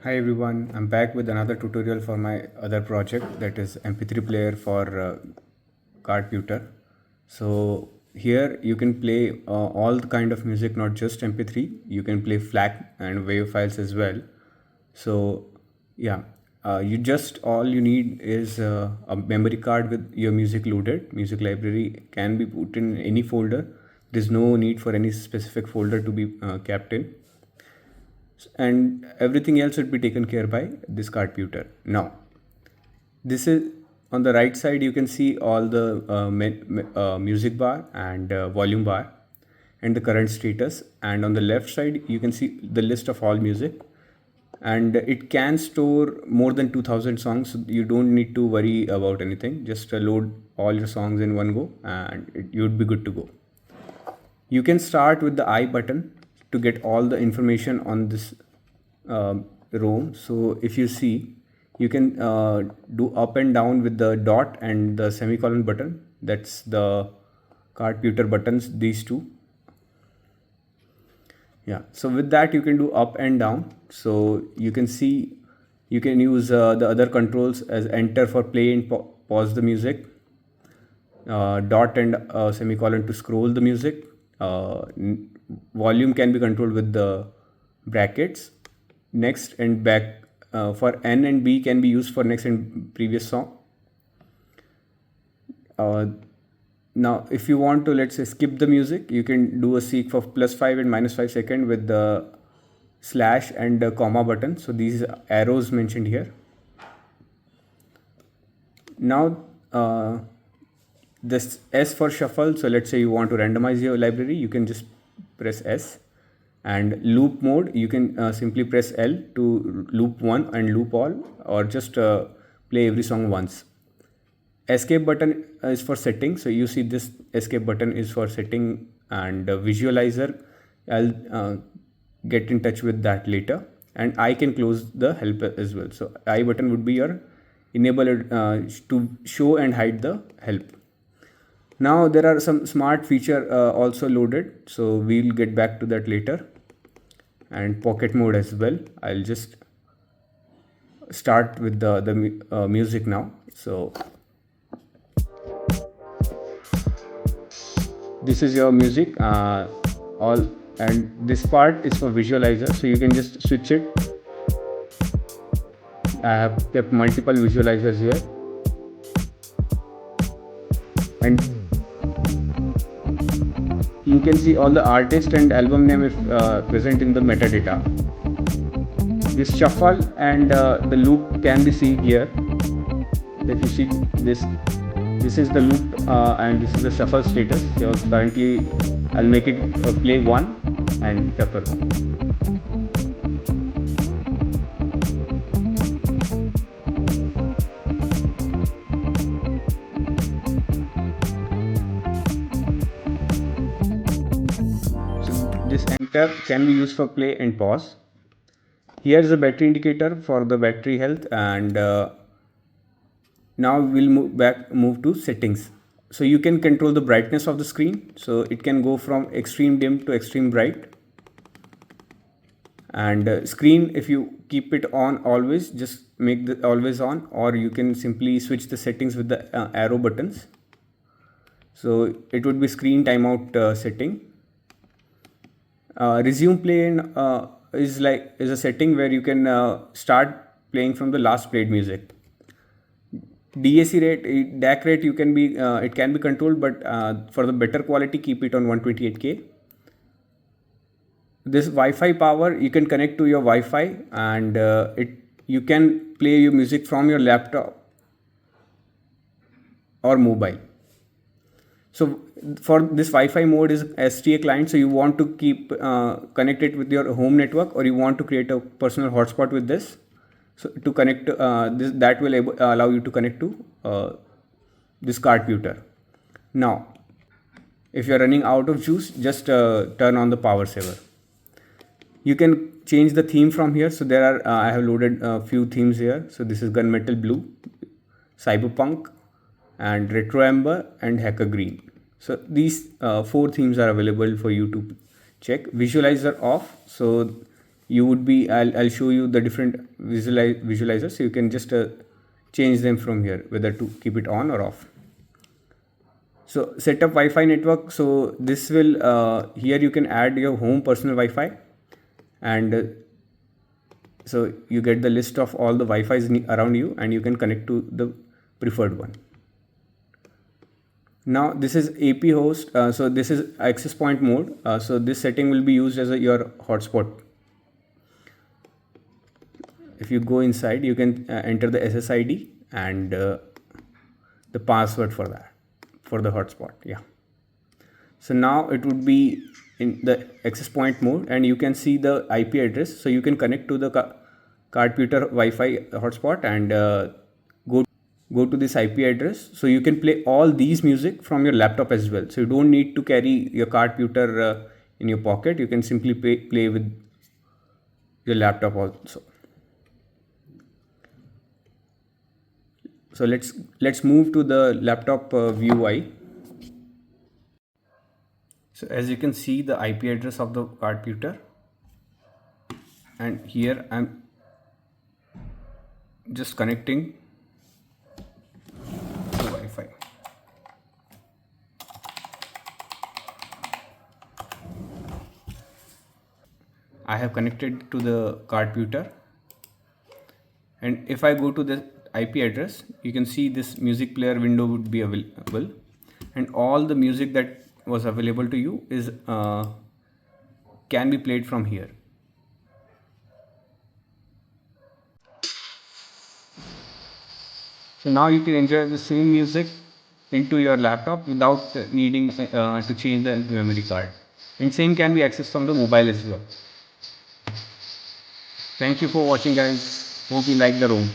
Hi everyone, I'm back with another tutorial for my other project, that is MP3 player for Cardputer. So here you can play all the kind of music, not just MP3. You can play FLAC and WAV files as well. So yeah, you just all you need is a memory card with your music loaded. Music library can be put in any folder. There's no need for any specific folder to be kept in, and everything else would be taken care by this Cardputer. Now, this is on the right side. You can see all the music bar and volume bar and the current status. And on the left side, you can see the list of all music. And it can store more than 2000 songs. So you don't need to worry about anything. Just load all your songs in one go, and you'd be good to go. You can start with the I button to get all the information on this ROM. So if you see, you can do up and down with the dot and the semicolon button. That's the Cardputer buttons, these two. Yeah, so with that you can do up and down. So you can see, you can use the other controls as enter for play and pause the music, dot and semicolon to scroll the music. Volume can be controlled with the brackets. Next and back for N and B can be used for next and previous song. Now if you want to, let's say, skip the music, you can do a seek for +5 and -5 second with the slash and the comma button. So these arrows mentioned here. Now this S for shuffle. So let's say you want to randomize your library, you can just press S. And loop mode, you can simply press L to loop one and loop all, or just play every song once. Escape button is for setting. So you see this escape button is for setting, and visualizer, I'll get in touch with that later. And I can close the help as well. So I button would be your enabler to show and hide the help. Now there are some smart feature also loaded, so we'll get back to that later. And pocket mode as well. I'll just start with the music now. So this is your music, all, and this part is for visualizer, so you can just switch it. I have kept multiple visualizers here, and you can see all the artist and album name if present in the metadata. This shuffle and the loop can be seen here. If you see this is the loop and this is the shuffle status. So currently I'll make it play 1 and shuffle. This enter can be used for play and pause. Here is a battery indicator for the battery health, and now we'll move to settings. So you can control the brightness of the screen. So it can go from extreme dim to extreme bright. And screen, if you keep it on always, just make the always on, or you can simply switch the settings with the arrow buttons. So it would be screen timeout setting. Resume play is a setting where you can start playing from the last played music. DAC rate, DAC rate, you can be it can be controlled, but for the better quality, keep it on 128K. This Wi-Fi power, you can connect to your Wi-Fi, and you can play your music from your laptop or mobile. So for this Wi-Fi mode is STA client. So you want to keep connected with your home network, or you want to create a personal hotspot with this. So to connect this, that will allow you to connect to this Cardputer. Now, if you are running out of juice, just turn on the power saver. You can change the theme from here. So there are I have loaded a few themes here. So this is Gunmetal Blue, Cyberpunk, and Retro Amber, and Hacker Green. So these 4 themes are available for you to check. Visualizer off. So you would be, I'll show you the different visualizers, so you can just change them from here, whether to keep it on or off. So set up Wi-Fi network. So this will, here you can add your home personal Wi-Fi, and so you get the list of all the Wi-Fi's around you, and you can connect to the preferred one. Now this is AP host, so this is access point mode. So this setting will be used as your hotspot. If you go inside, you can enter the SSID and the password for that, for the hotspot. Yeah. So now it would be in the access point mode, and you can see the IP address. So you can connect to the Cardputer Wi-Fi hotspot and go to this IP address. So you can play all these music from your laptop as well. So you don't need to carry your Cardputer in your pocket. You can simply play with your laptop also. So let's move to the laptop view UI. So as you can see, the IP address of the Cardputer, and here I'm just connecting to Wi-Fi. I have connected to the Cardputer, and if I go to the IP address, you can see this music player window would be available, and all the music that was available to you is can be played from here. So now you can enjoy the same music into your laptop without needing to change the memory card. And same can be accessed from the mobile as well. Thank you for watching, guys. Hope you like the room.